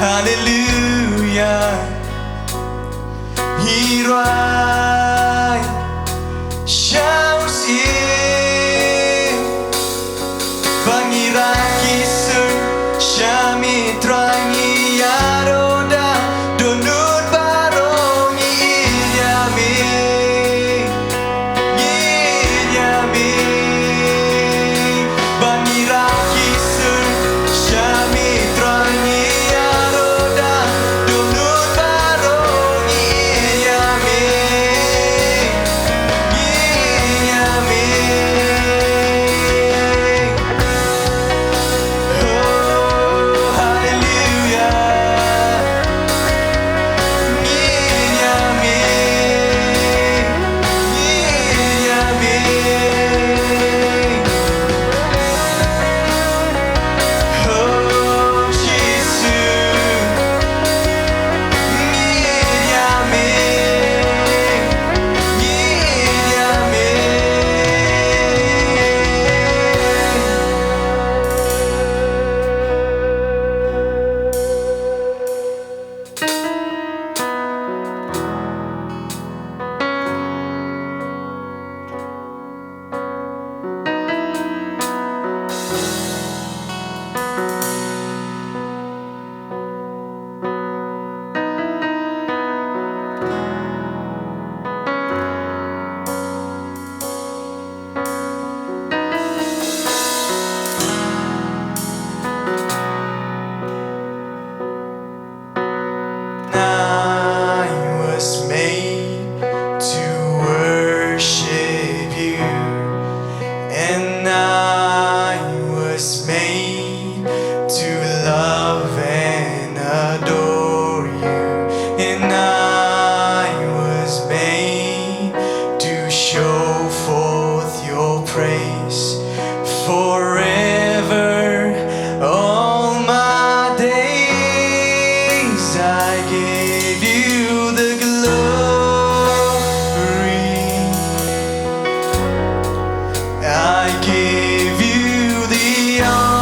Hallelujah. Hirai Shausim Bangiraki Sur Shamitrangi Yaroda Donut Barongi Inyami Inyami Bangiraki Sur Shamitrangi Yaroda Donut Barongi Inyami Inyami Oh hallelujah Inyami Inyami Oh Jesus Inyami Inyami I was made to worship you, and I was made to love and adore you, and I was made to show forth your praise forever. All my days I gave you the glory. I gave you the honor.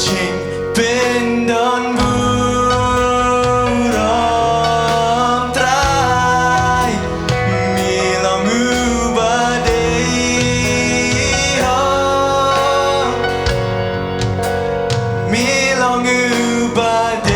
จริงเป็นดอนบุรอมตรายมีลองอุบาเดมีลองอุบาเด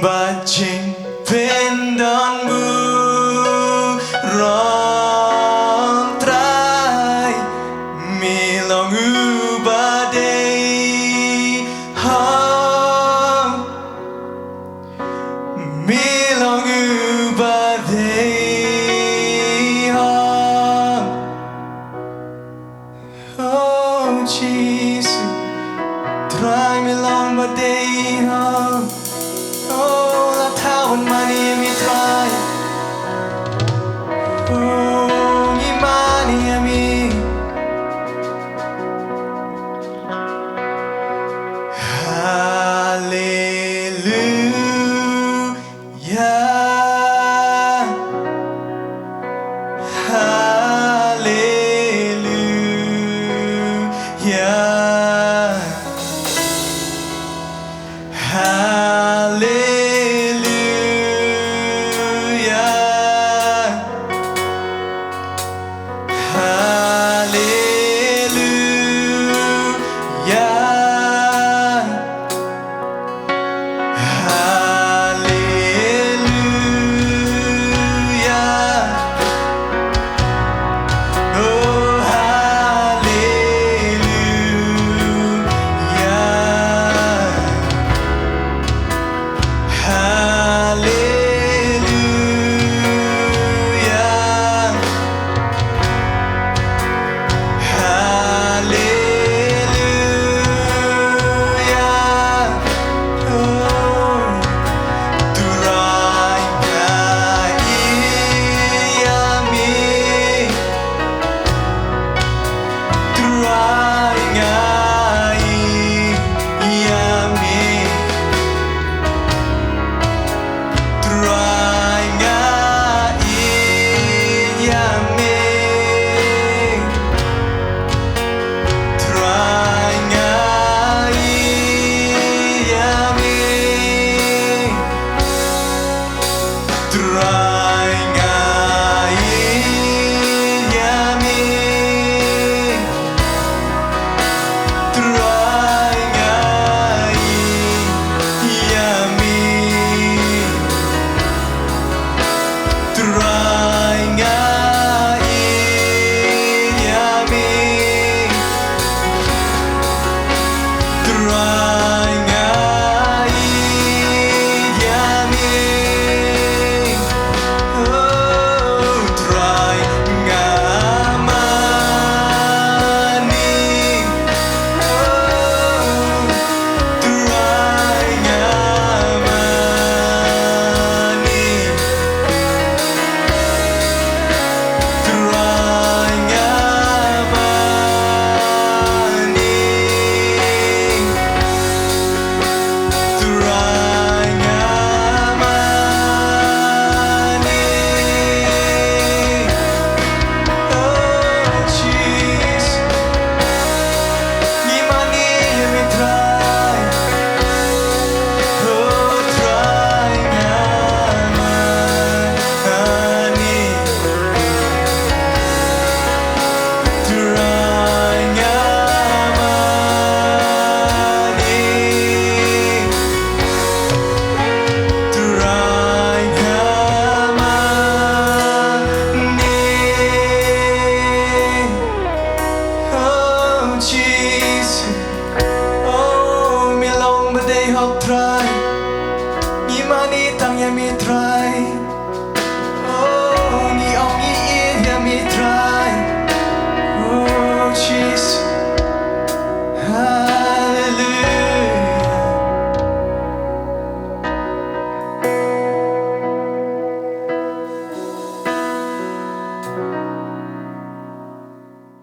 Bajing pendon burong trai milong ubadei hong milong ubadei hong. Oh Jesus, try milong badei hong. Oh, that's how money me try. Oh, ni money me. Hallelujah. Hallelujah.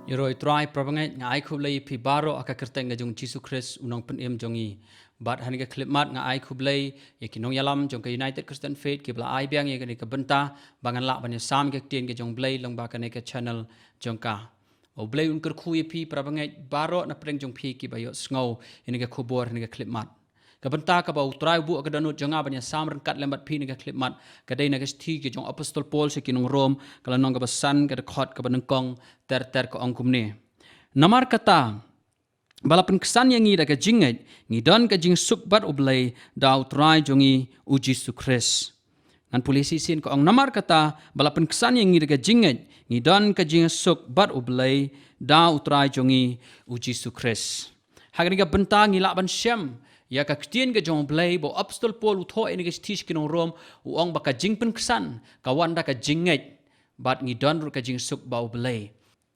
Yoroi try prabangai nga ai khublei phi baro aka kerteng ga jong Jesus Christ unong penem jongi bat hani ga klipmat nga ai khublei yakinong yalam jong ka United Christian Faith ki bla ai biang ye ga ni ka benta bangan la ban sam ga tien ga jong blei long ba ka ne ka channel jong ka o blei un ker khu ye phi prabangai baro na preng jong phi ki ba yo sngo ini ga khubor ni ga klipmat ka benta ka ba utrai bu ka danut jonga ban sam ran kat lembat phi ni ga klipmat ka dei na ga sti ki jong apostol Paul se kinong Rom kala nong ga basan ka khot ka ban kong ter ka ongkum ne namar kata balapan kesan yang ngi daga jingngeit ngi don ka jing suk bat ublei dau trai jongi uji sukres ngan polisi sin ko ong namar kata balapan kesan yang ngi daga jingngeit ngi don ka jing suk bat ublei dau trai jongi uji sukres hagani ga bentang ngi laban syam ya ka ktien ga jong blei bo apostol Paul utho ini ga stish kinong Rom uong baka jingpen kesan kawan da ka jingngeit bat ngi don ru ka jing suk bau blei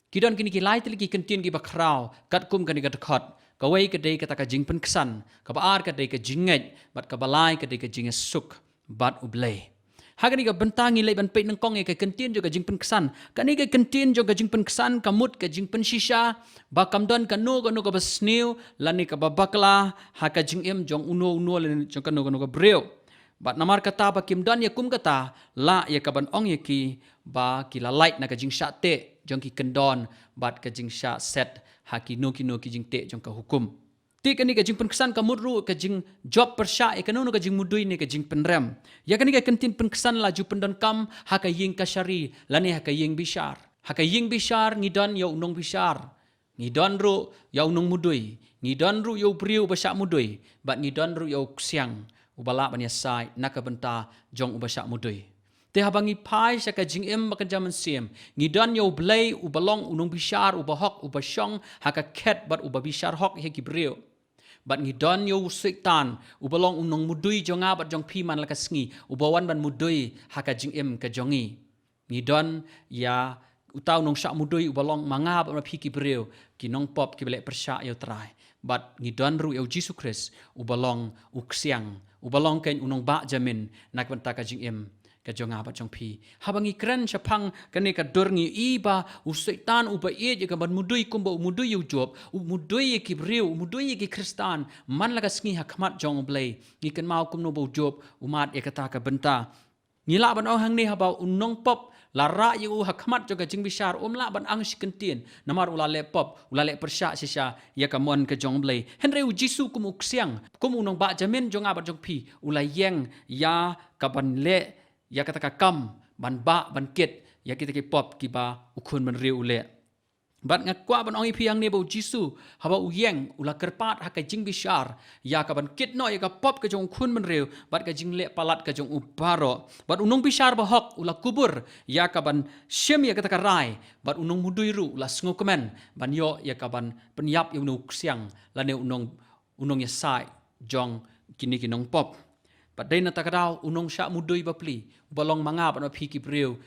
Kidon kini ki lai tili ki kentin ki bakrau kat kum kani ka dekat kawai ka dei kata ka jingpen kesan ka baar ka dei ka jingngeit bat ka balai ka dei ka jingiasuk bat ublei hagani ka bentangi lai ban peit nengkong ka kentin jo ka jingpen kesan kani ka kentin jo ka jingpen kesan kamut ka jingpen shisha ba kamdon ka no ka basniu lani ka babakla ha ka jingem jong uno lani jong ka no ka breu bat namar kata ba kimdon ya kum kata la ya ka ban ong ya ki ba ki la light na ka jing te jong ki kendon bat ka jing sha set ha ki no ki jing te jong ka hukum ti kani ka jing penkesan ka mudru ka jing job persha e kanu ka jing mudui ne ka jing penrem ya kani ka kentin penkesan la ju pendon kam ha ka ying ka shari lani ha ka ying bishar ngidon ya unong bishar ngidon ru ya unong mudui ngidon ru ya briu basha mudui bat ngidon ru ya siang ubala ban ya sai naka benta jong ubasha mudui te habangi pai sa ka jingem baka jaman sim ngidon yo blei ubalong unong bishar ubahok ubashong haka ket bat ubabishar hok he kibreo bat ngidon yo setan ubalong unong mudui jonga bat jong piman laka sngi ubawan ban mudui haka jingem ka jongi ngidon ya utau nong syak mudui ubalong manga bat mapi kibreo kinong pop kibelek persya yo trai bat ngidon ru yo Jesus Christ ubalong uksiang ubalong ken unong ba jamin nak benta ka jingem ka jonga ba jong pi habangi kren chapang kane ka dorngi iba usaitan uba ye ka ban mudui kumba mudui yu job mudui ki breu mudui ki kristan man laga sngi hakmat jong blei ni kan mau kum no bo job umat e kata ka benta ngila ban ong hang ni haba unong pop lara yu hakmat joga jing bishar umla ban ang sikentin namar ulale pop ulale persya sisa ya ka mon ka jong blei henry u jisu kum uksiang kum unong ba jamin jonga ba jong pi ulayeng ya ka ban le ya kata ka kam ban ba ban ket ya kita ki pop ki ba ukun ban riu le bat ngakwa ban ong ipiang ne bo jisu haba uyeng ula kerpat ha ka jing bishar ya ka ban ket no ya ka pop ka jong kun ban riu bat ka jing le palat ka jong ubaro bat unong bishar ba hok ula kubur ya ka ban syem ya kata ka rai bat unong mudui ru ula sngo kemen ban yo ya ka ban penyap ya unong siang lane unong ya sai jong kini kinong pop Padai na takadaw unong sya mudui bapli balong mangap ano piki breu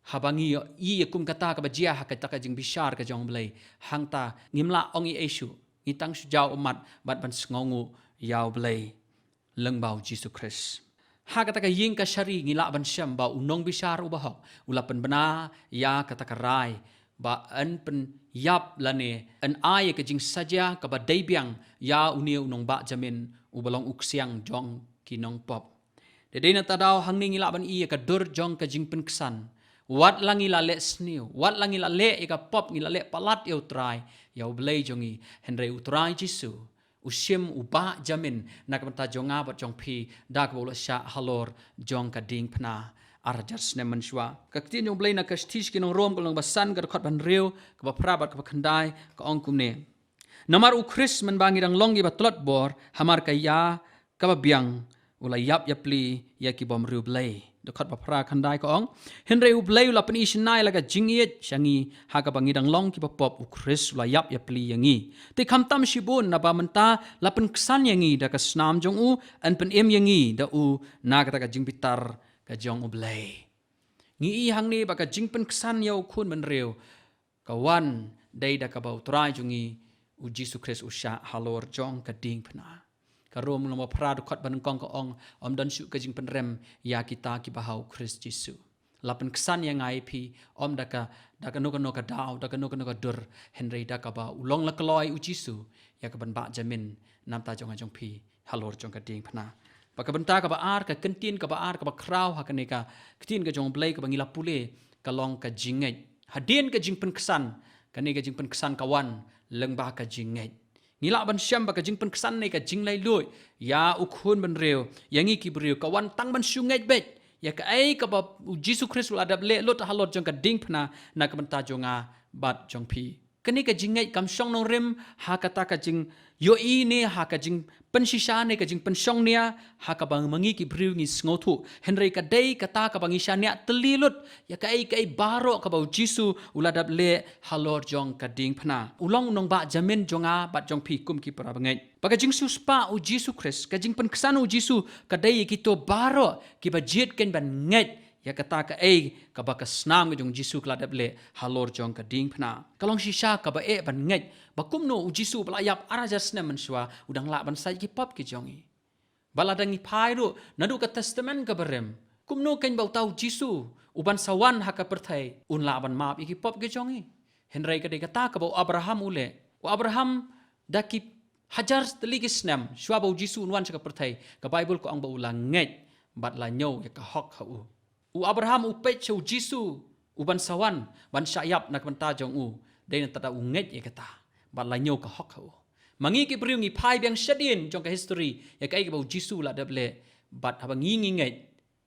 habangi i kum kata ka bajia hakata ka jing bishar ka jong blai hangta ngimla ong i esu ngitang sujau umat bat ban sngongu yaw blai lengbau Jesus Christ hakata ka ying ka syari ngila ban syam ba unong bishar ubahok ulapan bena ya kata ka rai ba an pen yap lane an ay ka jing saja ka ba daybiang ya uni unong ba jamin ubalong uksiang jong kinong pop. Dede na tadaw hangning ilaban iya ka dur jong ka jingpen kesan. Wat lang ilale sniu, wat lang ilale ika pop ngilale palat yaw try, yaw blay jongi henry utray jisu. Usim uba jamin nakamta jonga bat jong pi dak bola sya halor jong ka ding pna arjas ne manswa. Kaktin yung blay na ka stish kinong Rom kulong basan ka dakot ban riu ka prabat ka kandai ka ongkum ne. Namar ukris man bangirang longi batlot bor hamar kaya kababiang ulay yap yapli yaki bom riu blay dekat bapra kandai ko ong henry u blay ula pani sinai laga jingngeit syangi haga bangidang long ki pop ukris ulay yap yapli yangi te kamtam shibun na bamenta lapen kesan yangi da ka snam jong u an pen em yangi da u na kata ka jingbitar ka jong u blay ngi i hang ni baka jingpen kesan yau kun men riu kawan dai da ka bau trai jongi u Jesus Christ usha halor jong ka ding pna karom lama pradu kot banengkong ko ong om dan syuk kajing penrem ya kita ki bahau Christ Jesu lapan kesan yang ngai pi om daka no ka dau daka no ka dur Henry daka ba ulong la keloi u Jisu ya ka ban ba jamin nam ta jong ajong pi halor jong ka ding phna ba ka benta ka ba ar ka kentin ka ba ar ka ba krau ha ka ne ka ktin ka jong blai ka ba ngila pule ka long ka jingngeit hadien ka jingpen kesan ka ne ka jingpen kesan kawan leng ba ka jingngeit ngila ban syam ba ka jingpen kesan ne ka jinglai lui ya ukhun ban reu yangi ki breu kawan tang ban syungait bet ya ka ai ka ba Jisu Kristus adab le lot halot jong ka ding phna na ka benta jonga bat jong pi kani ka jingngeit kam syong nong rem ha kata ka jing yo i ne ha ka jing pensisa ne ka jing pensyong nia ha ka bang mangi ki briu ngi sngotu Henry ka dei kata ka bang isya nia telilut ya ka ai baro ka ba Jisu uladap le halor jong ka ding phna ulong nong ba jamin jonga bat jong pi kum ki para bangai baka jing su spa u Jisu Christ ka jing pen kesan u Jisu ka dei ki to baro ki ba jet ken ban nget ya kata ka ka ba ka snam ka jong Jisu kladap le halor jong ka ding phna kalong shisha ka ba ban nget ba kum no u Jisu bla yap araja snem menswa udang la ban sai ki pop ki jongi bala dangi phai ru nadu ka testament ka barem kum no ken ba tau Jisu uban sawan ha ka perthai un la ban map ki pop ki jongi Henry ka de kata ka ba Abraham ule u Abraham da ki hajar teligi snem shwa ba Jisu unwan ka perthai ka Bible ko ang ba ulang nget bat la nyo ya ka hok ha u Abraham upet chau Jisu uban sawan ban syayap nak benta jong dei na tada unget ye kata bat la nyo ka hok ho mangi ki priu ngi phai biang shadin jong ka history ya kai ka Jisu la dable bat haba ngi nget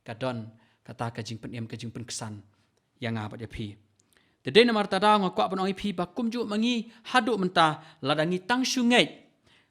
ka don kata ka jing pen ka jing pen kesan yang apa dia pi de dei na mar tada ngo kwa ban oi pi ba kum ju mangi hadu menta la dangi tang sunget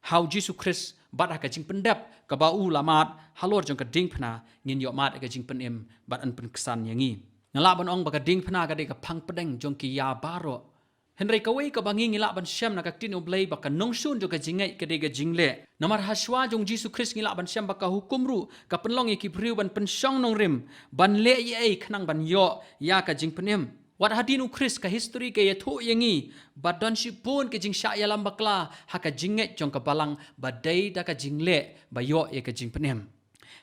how Jisu Christ bat ka jing pendap ka ba lamat halor jong ka ding phna ngin yo mat ka jing pen bat an pen kesan yangi ngala ban ong ba ka ding phna ka de ka phang pedeng jong ki ya baro Henry ka wei ka bangi ngila ban syam na ka tin oblei ba ka nongsun jong ka jingait ka de ka jingle namar haswa jong Jisu Christ ngila ban syam ba ka hukum ru ka penlong ki priu ban pensyong nong rim ban le ye ai khnang ban yo ya ka jing penem wat hadinu Christ ka history ka yathu yangi badon shi pun ke jing sya yalam bakla ha ka jinget jong ka balang badai da ka jingle ba yo ye ka jing penem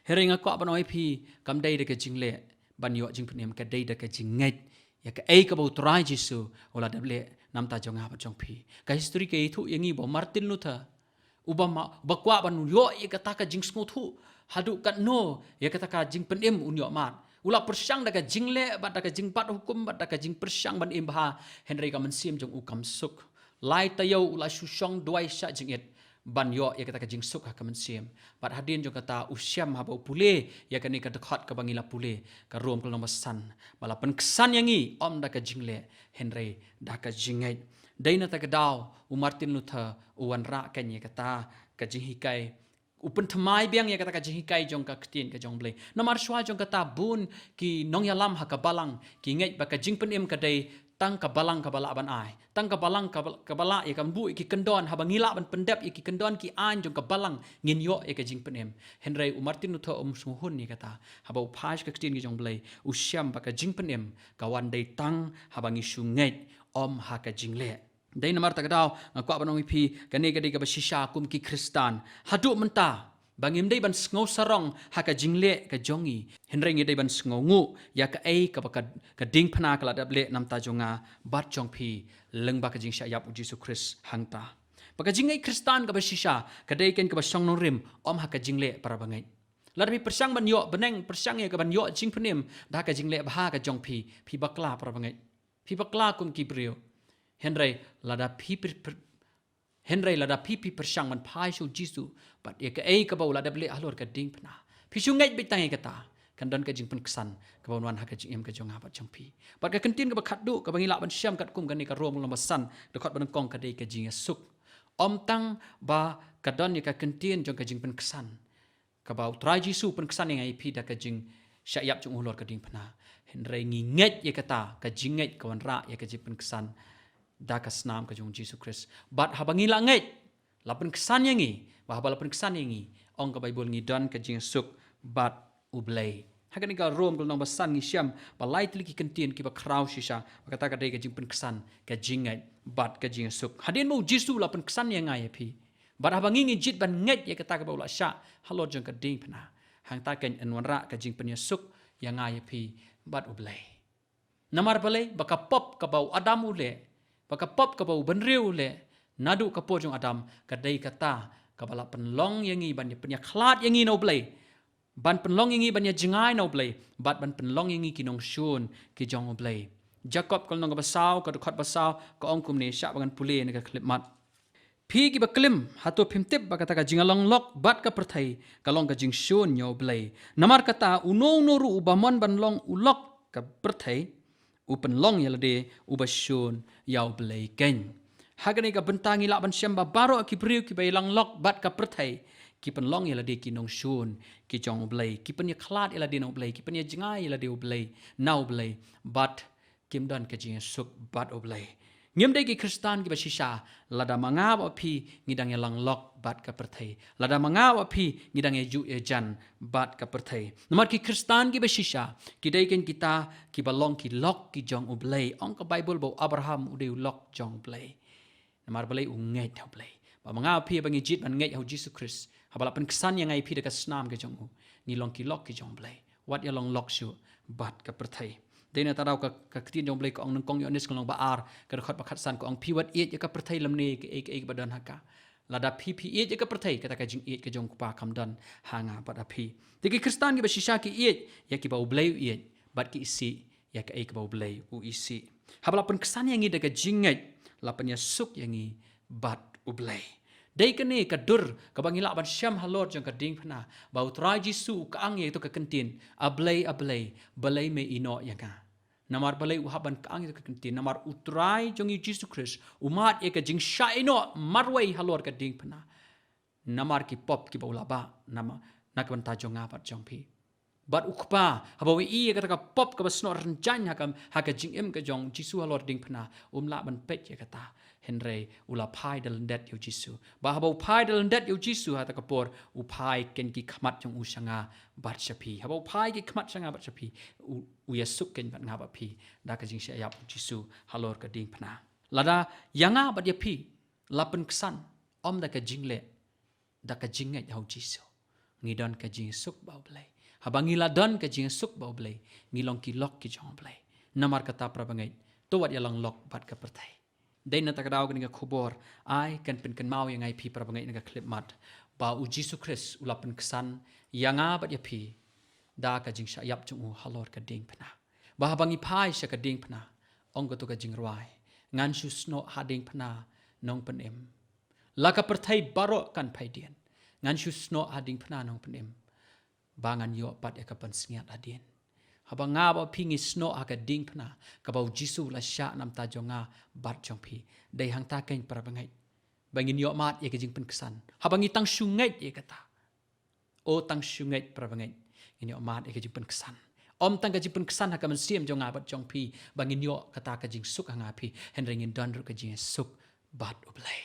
hering ko ban oi pi kam dai da ka jingle ban yo jing penem ka dai da ka jinget ya ka ai ka ba utrai Jisu ola dable nam ta jong ha jong pi ka history ka yathu yangi bo Martin Luther ubama bakwa ban yo ye ka ta ka jing sngotu hadu kat no ye ka ta ka jing penem un yo mat ula persyang daga jingle bat daga jingpat hukum bat daga jing persyang ban imba Henry ka mensim jong ukam suk lai tayo ula susyong duai sya jingit ban yo ya kata ka jing suk ha ka mensim bat hadin jong kata usyam ha ba pule ya ka ni ka dekat ka bangila pule ka rom ka nomor san bala pen kesan yangi om daga jingle Henry daga jingait daina ta ka daw u Martin Luther u wan ra kan ya kata ka jing hikai upen thmai biang ya kata ka jing hikai jong ka ktin ka jong blei namar shwa jong kata bun ki nong yalam ha ka balang ki ngai ba ka jing penem ka dei tang ka balang ka bala ban ai tang ka balang ka bala ya kan bu ki kendon ha bangila ban pendap ki kendon ki an jong ka balang ngin yo ya ka jing penem Henry u Martin Luther smuhun ni kata ha ba phaj ka ktin ki jong blei u syam ba ka jing penem ka wan dei tang ha bangi sungai om ha ka jing le dai namar tak daw ngakwa banong pi kani gadi ka basisha kum ki Kristan hadu menta bangim dai ban sngo sarong ha ka jingle ka jongi Henry ngi dai ban sngo ngu ya ka ai ka ding phna ka la dable nam ta jonga bat jong pi leng ba ka jing sha yap Jisu Christ hangta ba ka jingai Kristan ka basisha ka dai ken ka basong nong rim om ha ka jingle para bangai larbi persyang ban yo beneng persyang ya ka ban yo jing phenim da ka jingle ba ka jong pi bakla para bangai pi bakla kum ki brio Henry lada pipi persyang man pai shu Jisu bat ye ka ai ka bau lada bele alor ka ding pna pi shu ngai bit tangai kata kan don ka jing pen kesan ka bau wan ha ka jing em ka jong ha bat jong pi bat ka kentin ka bakhat du ka bangila ban syam kat kum kan ni ka rom lom san dekot ban kong ka dei ka jingiasuk om tang ba ka don ye ka kentin jong ka jing pen kesan ka bau trai Jisu pen kesan yang ai pi da ka jing syayap jong ulor ka ding pna Henry nginget ye kata ka jinget ka wan ra ye ka jing pen kesan da ka snam ka jong Jisu Christ bat habangi langit lapen kesan yangi bah balapen kesan yangi ong ka Bible ngi don ka jingiasuk bat ublei hakan ni ka rom kul nong basan ngi syam balai tli ki kentin ki ba kraw shisha kata ka dei ka jing pen kesan ka jingai bat ka jingiasuk hadin mo Jisu lapen kesan yang ngai pi bat habangi ngi jit ban nget ye kata ka ba ula sya halor jong ka ding pna hang ta ken enwan ra ka jing pen yasuk yang ngai pi bat ublei Namar balai baka pop ka bau Adam ule, baka pop ka bau benriu ule, nadu ka po jong Adam kadai kata ka bala penlong yangi ban punya klat yangi no blai. Ban penlong yangi ban jingai no blai, bat ban penlong yangi kinong shun ki jong blai. Jacob kal nong basau ka khot basau ka ongkum ne sya bangan pule ne ka klip mat. Pi ki baklim hatu pimtip bakata ka jingalong lok bat ka perthai kalong ka jing shun nyo blai. Namar kata uno noru ubamon ban long ulok ka perthai upen long yalade ubashun yaw blai ken. Hagani ka bentangi lak ban syamba baro ki priu ki bailang lok bat ka perthai ki pen long yalade ki nong shun ki jong blai ki pen ya klat yalade no blai ki pen ya jingai yalade blai now blai bat kim dan ka jingiasuk bat oblai. Ngim dai ki Kristan ki basisha lada manga wa pi ngidang ya lang lok bat ka perthai lada manga wa pi ngidang ya ju ya jan bat ka perthai namar ki Kristan ki basisha ki dai ken kita ki balong ki lok ki jong oblai ong ka Bible bo Abraham ude lok jong blai namar blai unget oblai ba manga pi bangi jit ban nget hau Jesus Christ habala pen kesan yang ai pi dekat snam ke jong ni long ki lok ki jong blai wat ya long lok shu bat ka perthai Dena tarau ka ketin jong blai ko ong nongkong yonis ko long baar ka khot bakhat san ko ong piwat it ya ka perthai lamne ke ek badan haka lada pi it ya ka perthai kata ka jing it ka jong pa kamdan hanga pada pi tiki Kristan ki basisha ki it ya ki bau blai it bat ki isi ya ka ek bau blai u isi habala pen kesan yang ida ka jingngeit lapan ya suk yang i bat u blai dai kene ka dur ka bangila ban syam halot jong ka ding phna bau trai jisu ka ang ye to ka kentin ablai balai me ino ya ka namar balai uhaban ka ang ye to ka kentin namar utrai jong i Jesus Christ umat ye ka jing sha ino marwai halot ka ding phna namar ki pop ki bau laba nama nak ban ta jong apat jong pi bat ukpa habawi i kata ka pop ka basno renjan haka jing em ka jong jisu halor ding phna la ban pet ya kata henry ula pai dal ndet yo jisu ba habau pai dal ndet yo jisu hata ka por u pai ken ki khmat jong usanga bat shapi habau pai ki khmat sanga bat shapi u yasuk ken bat ngaba pi da ka jing sha yap jisu halor ka ding phna lada yanga bat ya pi lapen kesan om da ka jingle da ka jingnget hau jisu ngidon ka jing suk bau blai habangila don ka jingiasuk bau blai ngilong ki lok ki jong blai namar kata prabangai to wat yalang lok bat ka perthai dai na takadaw ka khubor ai kan pen kan mau yang ai pi prabangai nga clip mat ba u Jesus Christ ulapan kesan yanga bat ya pi da ka jing sha yap chung halor ka ding phna ba habangi phai sha ka ding phna ong ka to ka jing rwai ngan shu sno ha ding phna nong pen em la ka perthai baro kan phai dian ngan shu sno ha ding phna nong pen em bangan yo pat ya kapan sengiat adien haba nga ba pingi sno aga ding phna ka bau jisu la sha nam ta jonga bat jong pi dai hang ta ken para bangai bangin yo mat ya ka jing pen kesan habangi tang shunget ya kata o tang shunget para bangai in yo mat ya ka jing pen kesan om tang ka jing pen kesan haka man siem jonga bat jong pi bangin yo kata ka jing suk hanga pi henringin don ru ka jing suk bat oblai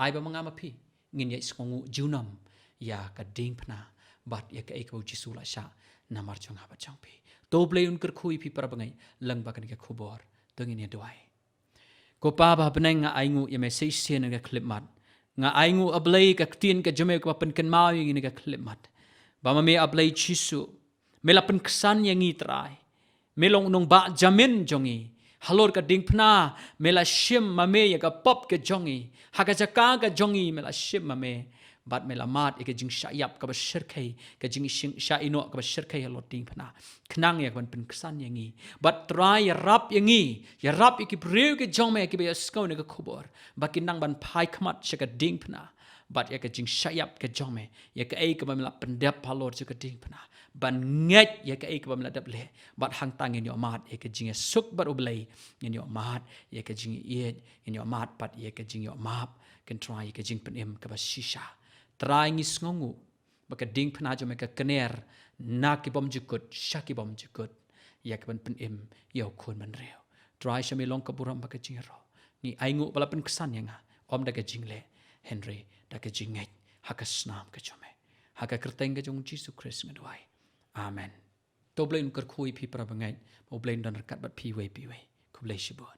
ai ba manga ma pi ngin ya skongu junam ya ka ding phna bat ya ka ek bau jisu la sha namar chong ha chong pi to blai un ker khui pi par bangai lang ba kan ka khubor tengin ya doai ko pa ba benang nga aingu ya me sei sen nga clip mat nga aingu ablai ka tin ka jame ka pen kan mau yang nga clip mat ba ma me ablai jisu me la pen kesan yang i trai me long nong ba jamin jongi halor ka ding phna me la shim ma me ya ka pop ka jongi ha ka jaka ka jongi me la shim ma me bat melamat ike jing syayap ka basyirkai ka jing sya ino ka basyirkai halot ding phna knang ya ban pen kesan yangi bat try ya rap iki breu ke jong me ke be sko ne ka khubor bakin nang ban phai khmat sha ka ding phna bat ya ka jing syayap ka jong me ya ka ai ka ban la pendap halot sha ka ding phna ban nget ya ka ai ka ban la dap le bat hang tang in yo mat ya ka jing suk bat oblai in yo mat ya ka jing yet in yo mat bat ya ka jing yo map kan try ya ka jing pen em ka basisha try ngis ngongu baka ding phna jo me ka kener na ki bom jukut shaki bom jukut ya ka ban pen em yo khon man reu try shame long ka buram baka jingro ni aingu bala pen kesan yanga om da ka jingle henry da ka jingngeit haka snam ka jome haka kerteng ka jong Jesus Christ ngadwai amen to blain ker khui pi pra bangai mo blain don rakat bat pi we ku blai shibot